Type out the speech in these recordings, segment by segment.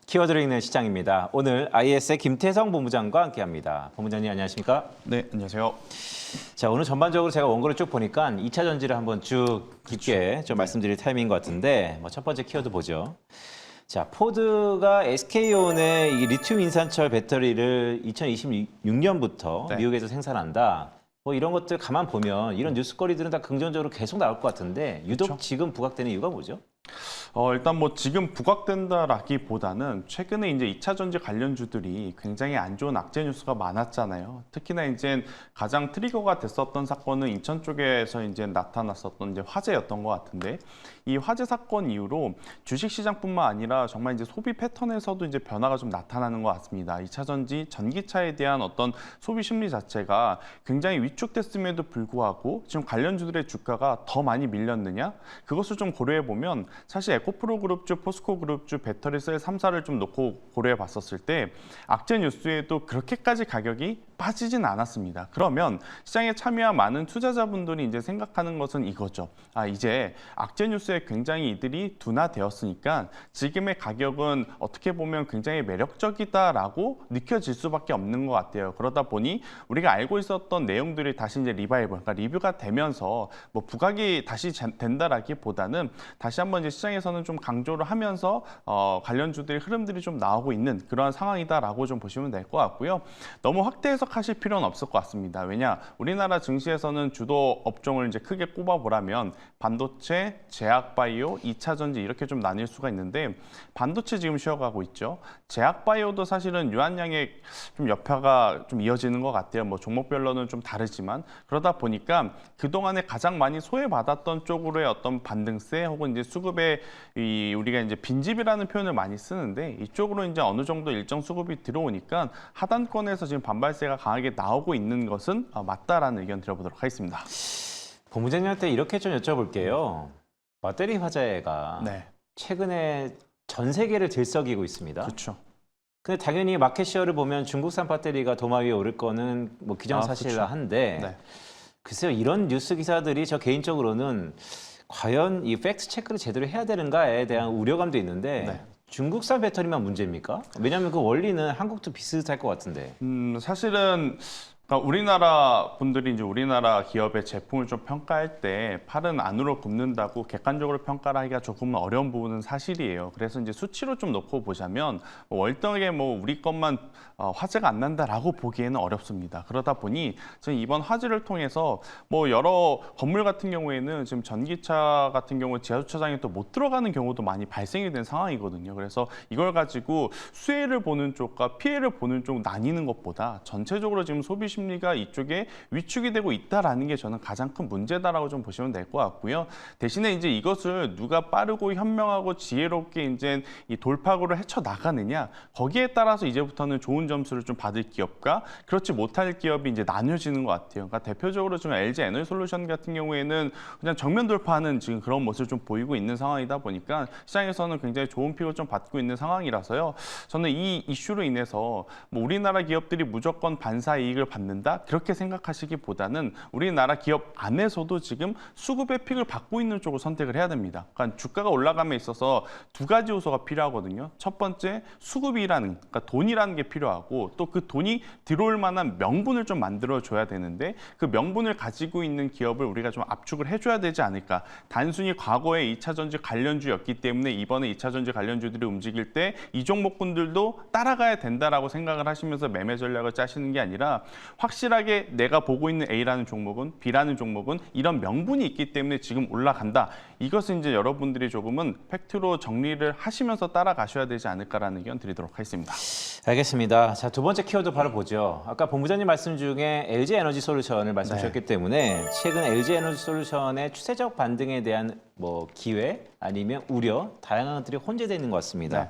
키워드를 읽는 시장입니다. 오늘 IS의 김태성 본부장과 함께합니다. 본부장님 안녕하십니까? 네, 안녕하세요. 자, 오늘 전반적으로 제가 원고를 쭉 보니까 2차 전지를 한번 쭉 깊게 좀 말씀드릴 타이밍인 것 같은데 첫 번째 키워드 보죠. 자, 포드가 SK온의 이 리튬 인산철 배터리를 2026년부터 네. 미국에서 생산한다. 이런 것들 가만 보면 이런 뉴스거리들은 다 긍정적으로 계속 나올 것 같은데 유독 그렇죠. 지금 부각되는 이유가 뭐죠? 일단 지금 부각된다라기보다는 최근에 이제 2차 전지 관련주들이 굉장히 안 좋은 악재 뉴스가 많았잖아요. 특히나 이제 가장 트리거가 됐었던 사건은 인천 쪽에서 이제 나타났었던 이제 화재였던 것 같은데 이 화재 사건 이후로 주식시장뿐만 아니라 정말 이제 소비 패턴에서도 이제 변화가 좀 나타나는 것 같습니다. 2차 전지 전기차에 대한 어떤 소비 심리 자체가 굉장히 위축됐음에도 불구하고 지금 관련주들의 주가가 더 많이 밀렸느냐? 그것을 좀 고려해 보면 사실 에코프로 그룹주, 포스코 그룹주, 배터리셀 3사를 좀 놓고 고려해 봤었을 때 악재 뉴스에도 그렇게까지 가격이 빠지진 않았습니다. 그러면 시장에 참여한 많은 투자자분들이 이제 생각하는 것은 이거죠. 이제 악재 뉴스에 굉장히 이들이 둔화되었으니까 지금의 가격은 어떻게 보면 굉장히 매력적이다라고 느껴질 수밖에 없는 것 같아요. 그러다 보니 우리가 알고 있었던 내용들이 다시 이제 리바이벌, 그러니까 리뷰가 되면서 부각이 다시 된다라기보다는 다시 한번 이제 시장에서는 좀 강조를 하면서 관련주들의 흐름들이 좀 나오고 있는 그러한 상황이다라고 좀 보시면 될 것 같고요. 너무 확대 해석하실 필요는 없을 것 같습니다. 왜냐, 우리나라 증시에서는 주도 업종을 이제 크게 꼽아보라면 반도체, 제약바이오, 2차 전지 이렇게 좀 나뉠 수가 있는데 반도체 지금 쉬어가고 있죠. 제약바이오도 사실은 유한양의 좀 여파가 좀 이어지는 것 같아요. 종목별로는 좀 다르지만 그러다 보니까 그동안에 가장 많이 소외받았던 쪽으로의 어떤 반등세 혹은 이제 수급에 우리가 이제 빈집이라는 표현을 많이 쓰는데 이쪽으로 이제 어느 정도 일정 수급이 들어오니까 하단권에서 지금 반발세가 강하게 나오고 있는 것은 맞다라는 의견 드려보도록 하겠습니다. 본부장님한테 이렇게 좀 여쭤볼게요. 배터리 화재가 네, 최근에 전 세계를 들썩이고 있습니다. 그렇죠. 근데 당연히 마켓 시어를 보면 중국산 배터리가 도마 위에 오를 거는 기정사실한데 네. 글쎄요, 이런 뉴스 기사들이 저 개인적으로는 과연 이 팩트 체크를 제대로 해야 되는가에 대한 우려감도 있는데 네. 중국산 배터리만 문제입니까? 왜냐하면 그 원리는 한국도 비슷할 것 같은데. 사실은 그러니까 우리나라 분들이 이제 우리나라 기업의 제품을 좀 평가할 때 팔은 안으로 굽는다고 객관적으로 평가를 하기가 조금 어려운 부분은 사실이에요. 그래서 이제 수치로 좀 놓고 보자면 월등하게 우리 것만 화재가 안 난다라고 보기에는 어렵습니다. 그러다 보니 저는 이번 화재를 통해서 여러 건물 같은 경우에는 지금 전기차 같은 경우 지하주차장에 또 못 들어가는 경우도 많이 발생이 된 상황이거든요. 그래서 이걸 가지고 수혜를 보는 쪽과 피해를 보는 쪽 나뉘는 것보다 전체적으로 지금 소비 심리가 이쪽에 위축이 되고 있다라는 게 저는 가장 큰 문제다라고 좀 보시면 될 것 같고요. 대신에 이제 이것을 누가 빠르고 현명하고 지혜롭게 이제 이 돌파구를 헤쳐 나가느냐 거기에 따라서 이제부터는 좋은 점수를 좀 받을 기업과 그렇지 못할 기업이 이제 나뉘어지는 것 같아요. 그러니까 대표적으로 지금 LG 에너지솔루션 같은 경우에는 그냥 정면 돌파하는 지금 그런 모습을 좀 보이고 있는 상황이다 보니까 시장에서는 굉장히 좋은 픽을 좀 받고 있는 상황이라서요. 저는 이 이슈로 인해서 우리나라 기업들이 무조건 반사 이익을 받는다 그렇게 생각하시기보다는 우리나라 기업 안에서도 지금 수급의 픽을 받고 있는 쪽을 선택을 해야 됩니다. 그러니까 주가가 올라감에 있어서 두 가지 요소가 필요하거든요. 첫 번째 수급이라는 그러니까 돈이라는 게 필요하고 또 그 돈이 들어올 만한 명분을 좀 만들어줘야 되는데 그 명분을 가지고 있는 기업을 우리가 좀 압축을 해줘야 되지 않을까. 단순히 과거에 2차 전지 관련주였기 때문에 이번에 2차 전지 관련주들이 움직일 때 이 종목군들도 따라가야 된다라고 생각을 하시면서 매매 전략을 짜시는 게 아니라 확실하게 내가 보고 있는 A라는 종목은 B라는 종목은 이런 명분이 있기 때문에 지금 올라간다. 이것은 이제 여러분들이 조금은 팩트로 정리를 하시면서 따라가셔야 되지 않을까라는 의견 드리도록 하겠습니다. 알겠습니다. 자, 두 번째 키워드 바로 보죠. 아까 본부장님 말씀 중에 LG 에너지 솔루션을 말씀 주셨기 때문에 최근 LG 에너지 솔루션의 추세적 반등에 대한 기회 아니면 우려 다양한 것들이 혼재되어 있는 것 같습니다.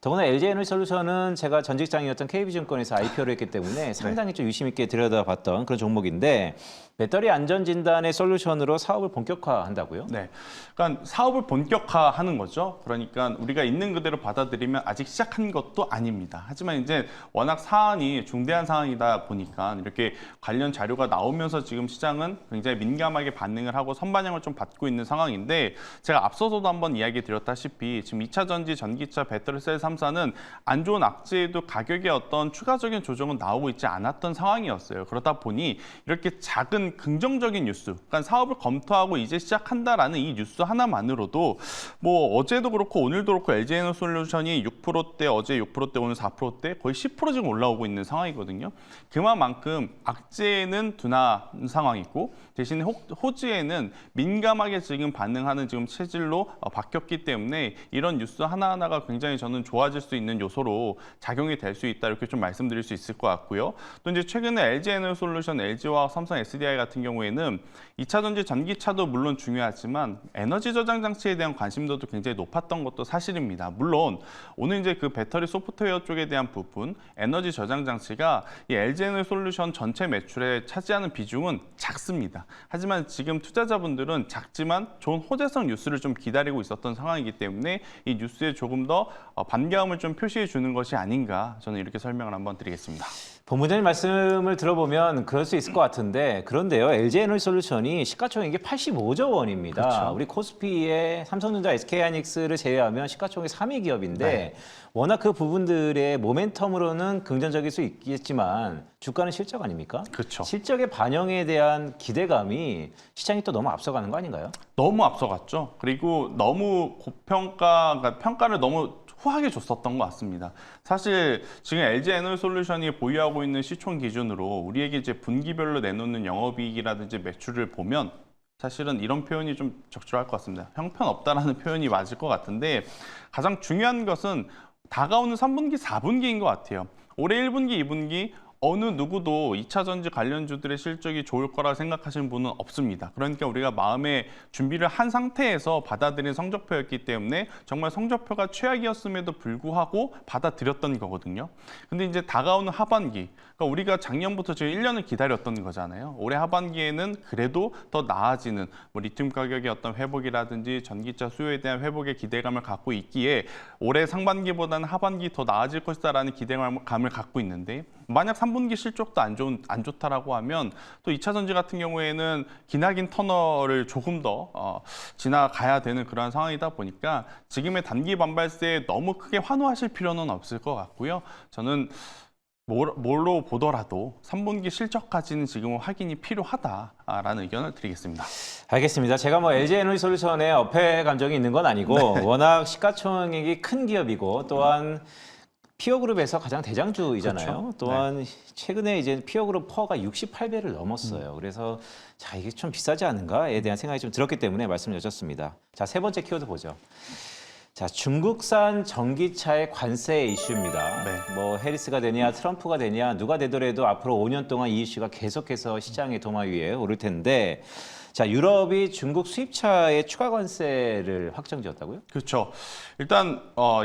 더구나 LG 에너지 솔루션은 제가 전 직장이었던 KB증권에서 IPO를 했기 때문에 상당히 좀 유심 있게 들여다봤던 그런 종목인데 배터리 안전진단의 솔루션으로 사업을 본격화한다고요? 네, 그러니까 사업을 본격화하는 거죠. 그러니까 우리가 있는 그대로 받아들이면 아직 시작한 것도 아닙니다. 하지만 이제 워낙 사안이 중대한 상황이다 보니까 이렇게 관련 자료가 나오면서 지금 시장은 굉장히 민감하게 반응을 하고 선반영을 좀 받고 있는 상황인데 제가 앞서서도 한번 이야기 드렸다시피 지금 2차 전지 전기차 배터리 셀 3사는 안 좋은 악재에도 가격에 어떤 추가적인 조정은 나오고 있지 않았던 상황이었어요. 그러다 보니 이렇게 작은 긍정적인 뉴스, 그러니까 사업을 검토하고 이제 시작한다라는 이 뉴스 하나만으로도 뭐 어제도 그렇고 오늘도 그렇고 LG에너솔루션이 6%대, 어제 6%대, 오늘 4%대 거의 10% 지금 올라오고 있는 상황이거든요. 그만큼 악재는 둔화한 상황이고 대신에 호재에는 민감하게 지금 반응하는 지금 체질로 바뀌었기 때문에 이런 뉴스 하나하나가 굉장히 저는 좋아질 수 있는 요소로 작용이 될 수 있다 이렇게 좀 말씀드릴 수 있을 것 같고요. 또 이제 최근에 LG에너솔루션, LG와 삼성 SDI 같은 경우에는 2차 전지 전기차도 물론 중요하지만 에너지 저장 장치에 대한 관심도도 굉장히 높았던 것도 사실입니다. 물론 오늘 이제 그 배터리 소프트웨어 쪽에 대한 부분, 에너지 저장 장치가 이 LG에너솔루션 전체 매출에 차지하는 비중은 작습니다. 하지만 지금 투자자분들은 작지만 좋은 호재성 뉴스를 좀 기다리고 있었던 상황이기 때문에 이 뉴스에 조금 더 반가움을 좀 표시해 주는 것이 아닌가 저는 이렇게 설명을 한번 드리겠습니다. 본부장님 말씀을 들어보면 그럴 수 있을 것 같은데 그런데요. LG에너지솔루션이 시가총액이 85조 원입니다. 그렇죠. 우리 코스피의 삼성전자, SK하이닉스를 제외하면 시가총액 3위 기업인데 네. 워낙 그 부분들의 모멘텀으로는 긍정적일 수 있겠지만 주가는 실적 아닙니까? 그렇죠. 실적의 반영에 대한 기대감이 시장이 또 너무 앞서가는 거 아닌가요? 너무 앞서갔죠. 그리고 너무 그러니까 평가를 너무 후하게 줬었던 것 같습니다. 사실 지금 LG에너솔루션이 보유하고 있는 시총 기준으로 우리에게 이제 분기별로 내놓는 영업이익이라든지 매출을 보면 사실은 이런 표현이 좀 적절할 것 같습니다. 형편없다라는 표현이 맞을 것 같은데 가장 중요한 것은 다가오는 3분기, 4분기인 것 같아요. 올해 1분기, 2분기 어느 누구도 2차 전지 관련주들의 실적이 좋을 거라 생각하시는 분은 없습니다. 그러니까 우리가 마음의 준비를 한 상태에서 받아들인 성적표였기 때문에 정말 성적표가 최악이었음에도 불구하고 받아들였던 거거든요. 근데 이제 다가오는 하반기, 그러니까 우리가 작년부터 지금 1년을 기다렸던 거잖아요. 올해 하반기에는 그래도 더 나아지는 뭐 리튬 가격의 어떤 회복이라든지 전기차 수요에 대한 회복의 기대감을 갖고 있기에 올해 상반기보다는 하반기 더 나아질 것이다라는 기대감을 갖고 있는데 만약 3분기 실적도 안 좋다라고 하면 또 2차 전지 같은 경우에는 기나긴 터널을 조금 더 지나가야 되는 그런 상황이다 보니까 지금의 단기 반발세에 너무 크게 환호하실 필요는 없을 것 같고요. 저는 뭘로 보더라도 3분기 실적까지는 지금은 확인이 필요하다라는 의견을 드리겠습니다. 알겠습니다. 제가 뭐 LG에너지솔루션에 어폐 감정이 있는 건 아니고 워낙 시가총액이 큰 기업이고 또한 피어그룹에서 가장 대장주이잖아요. 그렇죠. 또한 최근에 이제 피어그룹 퍼가 68배를 넘었어요. 그래서 자 이게 좀 비싸지 않은가에 대한 생각이 좀 들었기 때문에 말씀을 여쭙습니다. 자, 세 번째 키워드 보죠. 자, 중국산 전기차의 관세 이슈입니다. 네. 뭐 해리스가 되냐 트럼프가 되냐 누가 되더라도 앞으로 5년 동안 이 이슈가 계속해서 시장의 도마 위에 오를 텐데 자, 유럽이 중국 수입차에 추가 관세를 확정지었다고요? 그렇죠. 일단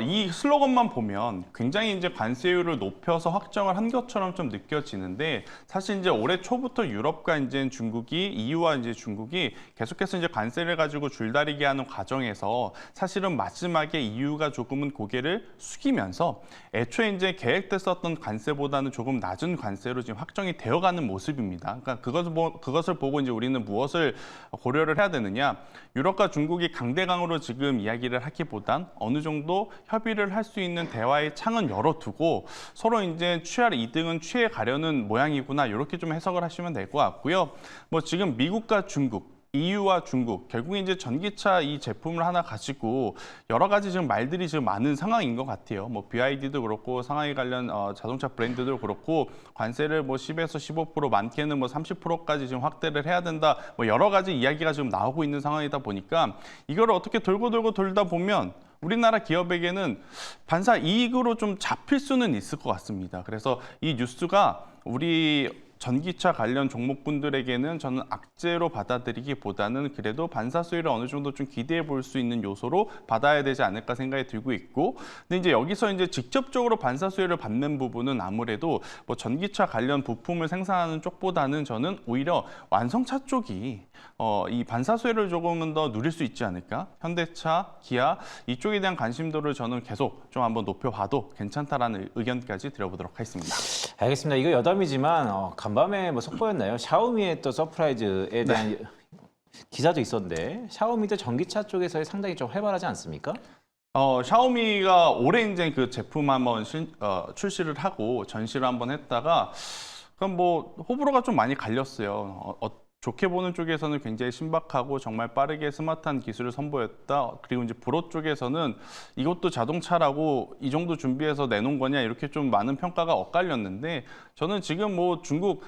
이 슬로건만 보면 굉장히 이제 관세율을 높여서 확정을 한 것처럼 좀 느껴지는데 사실 이제 올해 초부터 유럽과 이제 중국이 EU와 이제 중국이 계속해서 이제 관세를 가지고 줄다리기 하는 과정에서 사실은 마지막에 EU가 조금은 고개를 숙이면서 애초에 이제 계획됐었던 관세보다는 조금 낮은 관세로 지금 확정이 되어가는 모습입니다. 그러니까 그것을 보고 이제 우리는 무엇을 고려를 해야 되느냐? 유럽과 중국이 강대강으로 지금 이야기를 하기보단 어느 정도 협의를 할 수 있는 대화의 창은 열어두고 서로 이제 취할 이득은 취해 가려는 모양이구나 이렇게 좀 해석을 하시면 될 것 같고요. 뭐 지금 미국과 중국 EU와 중국 결국에 이제 전기차 이 제품을 하나 가지고 여러 가지 지금 말들이 지금 많은 상황인 것 같아요. 뭐 BYD도 그렇고 상하이 관련 자동차 브랜드도 그렇고 관세를 뭐 10에서 15% 많게는 뭐 30%까지 지금 확대를 해야 된다. 뭐 여러 가지 이야기가 지금 나오고 있는 상황이다 보니까 이걸 어떻게 돌고 돌다 보면 우리나라 기업에게는 반사 이익으로 좀 잡힐 수는 있을 것 같습니다. 그래서 이 뉴스가 우리 전기차 관련 종목군들에게는 저는 악재로 받아들이기보다는 그래도 반사 수혜를 어느 정도 좀 기대해 볼 수 있는 요소로 받아야 되지 않을까 생각이 들고 있고, 근데 이제 여기서 이제 직접적으로 반사 수혜를 받는 부분은 아무래도 뭐 전기차 관련 부품을 생산하는 쪽보다는 저는 오히려 완성차 쪽이 이 반사 수혜를 조금은 더 누릴 수 있지 않을까? 현대차, 기아 이쪽에 대한 관심도를 저는 계속 좀 한번 높여봐도 괜찮다라는 의견까지 드려보도록 하겠습니다. 알겠습니다. 이거 여담이지만 간밤에 뭐 속보였나요? 샤오미의 또 서프라이즈에 대한 기사도 있었는데 샤오미도 전기차 쪽에서 상당히 좀 활발하지 않습니까? 샤오미가 올해 이제 그 제품 한번 출시를 하고 전시를 한번 했다가 그럼 뭐 호불호가 좀 많이 갈렸어요. 좋게 보는 쪽에서는 굉장히 신박하고 정말 빠르게 스마트한 기술을 선보였다. 그리고 이제 불호 쪽에서는 이것도 자동차라고 이 정도 준비해서 내놓은 거냐 이렇게 좀 많은 평가가 엇갈렸는데 저는 지금 뭐 중국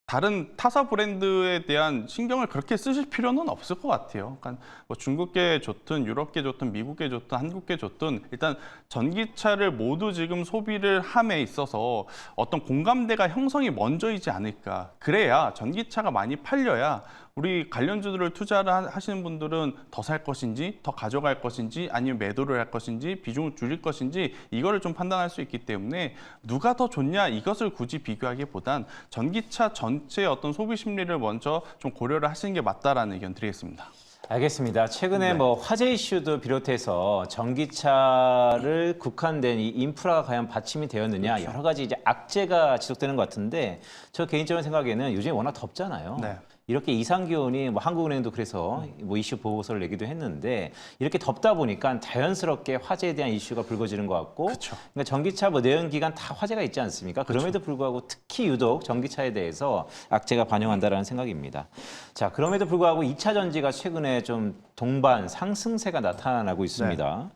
다른 타사 브랜드에 대한 신경을 그렇게 쓰실 필요는 없을 것 같아요. 그러니까 뭐 중국계 좋든 유럽계 좋든 미국계 좋든 한국계 좋든 일단 전기차를 모두 지금 소비를 함에 있어서 어떤 공감대가 형성이 먼저이지 않을까. 그래야 전기차가 많이 팔려야 우리 관련주들을 투자를 하시는 분들은 더 살 것인지, 더 가져갈 것인지, 아니면 매도를 할 것인지, 비중을 줄일 것인지 이거를 좀 판단할 수 있기 때문에 누가 더 좋냐 이것을 굳이 비교하기보단 전기차 전체의 어떤 소비 심리를 먼저 좀 고려를 하시는 게 맞다라는 의견 드리겠습니다. 알겠습니다. 최근에 뭐 화재 이슈도 비롯해서 전기차를 국한된 이 인프라가 과연 받침이 되었느냐 여러 가지 이제 악재가 지속되는 것 같은데 저 개인적인 생각에는 요즘에 워낙 덥잖아요. 네. 이렇게 이상 기온이 뭐 한국은행도 그래서 뭐 이슈 보고서를 내기도 했는데 이렇게 덥다 보니까 자연스럽게 화재에 대한 이슈가 불거지는 것 같고 그쵸. 그러니까 전기차 뭐 내연기관 다 화재가 있지 않습니까? 그럼에도 불구하고 특히 유독 전기차에 대해서 악재가 반영한다라는 생각입니다. 자, 그럼에도 불구하고 2차 전지가 최근에 좀 동반 상승세가 나타나고 있습니다.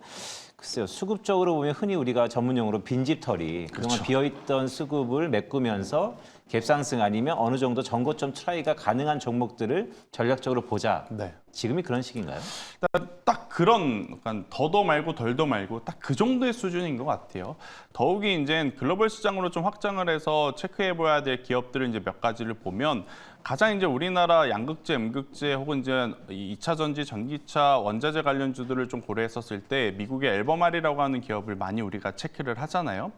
글쎄요, 수급적으로 보면 흔히 우리가 전문용어로 빈집털이 그동안 비어있던 수급을 메꾸면서 갭상승 아니면 어느 정도 전고점 트라이가 가능한 종목들을 전략적으로 보자. 네. 지금이 그런 시기인가요? 딱 그런 약간 더도 말고 덜도 말고 딱 그 정도의 수준인 것 같아요. 더욱이 이제 글로벌 시장으로 좀 확장을 해서 체크해 봐야 될 기업들을 이제 몇 가지를 보면 가장 이제 우리나라 양극재, 음극재 혹은 이제 2차 전지, 전기차, 원자재 관련주들을 좀 고려했었을 때 미국의 앨범알이라고 하는 기업을 많이 우리가 체크를 하잖아요.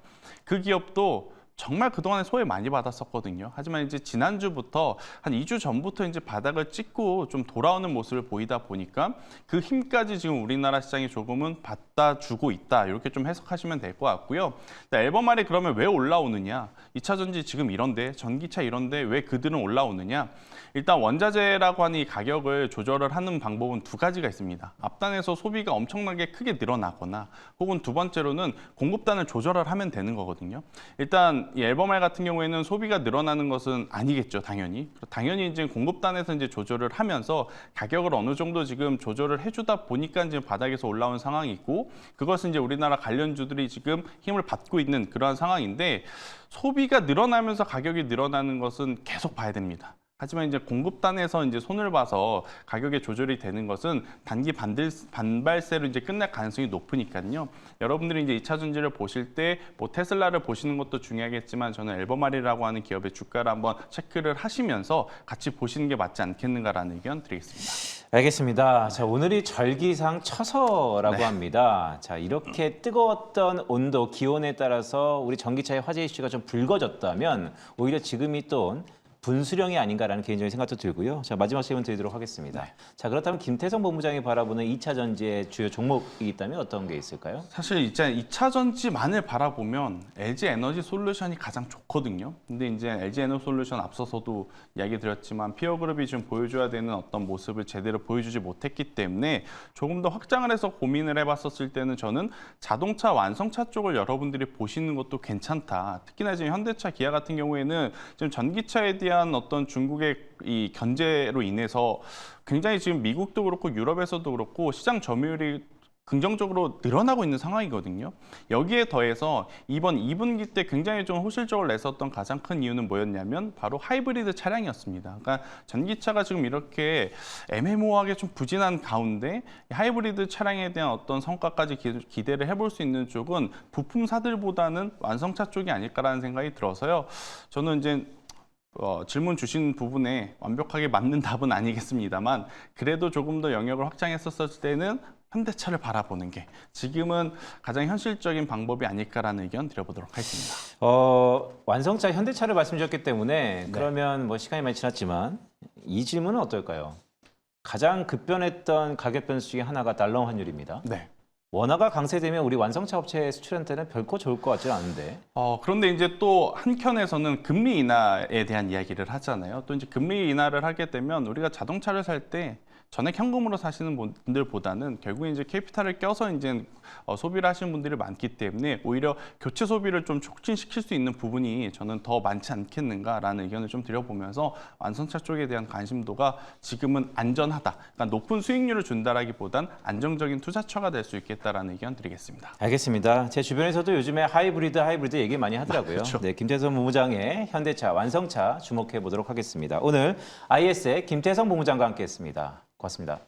그 기업도 정말 그동안에 소외 많이 받았었거든요. 하지만 이제 지난주부터 한 2주 전부터 이제 바닥을 찍고 좀 돌아오는 모습을 보이다 보니까 그 힘까지 지금 우리나라 시장이 조금은 받다 주고 있다. 이렇게 좀 해석하시면 될 것 같고요. 앨범알이 그러면 왜 올라오느냐? 2차 전지 지금 이런데, 전기차 이런데 왜 그들은 올라오느냐? 일단 원자재라고 하는 이 가격을 조절을 하는 방법은 두 가지가 있습니다. 앞단에서 소비가 엄청나게 크게 늘어나거나 혹은 두 번째로는 공급단을 조절을 하면 되는 거거든요. 일단 이 앨범알 같은 경우에는 소비가 늘어나는 것은 아니겠죠, 당연히. 당연히 이제 공급단에서 이제 조절을 하면서 가격을 어느 정도 지금 조절을 해주다 보니까 이제 바닥에서 올라온 상황이 있고 그것은 이제 우리나라 관련주들이 지금 힘을 받고 있는 그러한 상황인데 소비가 늘어나면서 가격이 늘어나는 것은 계속 봐야 됩니다. 하지만 이제 공급단에서 이제 손을 봐서 가격의 조절이 되는 것은 단기 반발세로 이제 끝날 가능성이 높으니까요. 여러분들이 이제 2차 전지를 보실 때 뭐 테슬라를 보시는 것도 중요하겠지만 저는 앨범알이라고 하는 기업의 주가를 한번 체크를 하시면서 같이 보시는 게 맞지 않겠는가라는 의견 드리겠습니다. 알겠습니다. 자, 오늘이 절기상 처서라고 네. 합니다. 자, 이렇게 뜨거웠던 온도, 기온에 따라서 우리 전기차의 화재 이슈가 좀 불거졌다면 오히려 지금이 또 분수령이 아닌가라는 개인적인 생각도 들고요. 자, 마지막 질문 드리도록 하겠습니다. 자, 그렇다면 김태성 본부장이 바라보는 2차 전지의 주요 종목이 있다면 어떤 게 있을까요? 사실 이제 2차 전지만을 바라보면 LG 에너지 솔루션이 가장 좋거든요. 근데 이제 LG 에너지 솔루션 앞서서도 이야기 드렸지만 피어그룹이 좀 보여줘야 되는 어떤 모습을 제대로 보여주지 못했기 때문에 조금 더 확장을 해서 고민을 해봤었을 때는 저는 자동차 완성차 쪽을 여러분들이 보시는 것도 괜찮다. 특히나 지금 현대차, 기아 같은 경우에는 지금 전기차에 대한 어떤 중국의 이 견제로 인해서 굉장히 지금 미국도 그렇고 유럽에서도 그렇고 시장 점유율이 긍정적으로 늘어나고 있는 상황이거든요. 여기에 더해서 이번 2분기 때 굉장히 좀 호실적을 냈었던 가장 큰 이유는 뭐였냐면 바로 하이브리드 차량이었습니다. 그러니까 전기차가 지금 이렇게 애매모호하게 좀 부진한 가운데 하이브리드 차량에 대한 어떤 성과까지 기대를 해볼 수 있는 쪽은 부품사들보다는 완성차 쪽이 아닐까라는 생각이 들어서요. 저는 이제 질문 주신 부분에 완벽하게 맞는 답은 아니겠습니다만 그래도 조금 더 영역을 확장했었을 때는 현대차를 바라보는 게 지금은 가장 현실적인 방법이 아닐까라는 의견 드려보도록 하겠습니다. 완성차 현대차를 말씀 주셨기 때문에 그러면 뭐 시간이 많이 지났지만 이 질문은 어떨까요? 가장 급변했던 가격 변수 중에 하나가 달러 환율입니다. 네. 원화가 강세되면 우리 완성차 업체 수출한테는 결코 좋을 것 같지는 않은데. 그런데 이제 또 한켠에서는 금리 인하에 대한 이야기를 하잖아요. 또 이제 금리 인하를 하게 되면 우리가 자동차를 살 때 전액 현금으로 사시는 분들보다는 결국 이제 캐피탈을 껴서 이제 소비를 하시는 분들이 많기 때문에 오히려 교체 소비를 좀 촉진시킬 수 있는 부분이 저는 더 많지 않겠는가라는 의견을 좀 드려보면서 완성차 쪽에 대한 관심도가 지금은 안전하다. 그러니까 높은 수익률을 준다라기보단 안정적인 투자처가 될 수 있겠다라는 의견 드리겠습니다. 알겠습니다. 제 주변에서도 요즘에 하이브리드 얘기 많이 하더라고요. 그렇죠. 네, 김태성 본부장의 현대차, 완성차 주목해 보도록 하겠습니다. 오늘 IS의 김태성 본부장과 함께했습니다. 고맙습니다.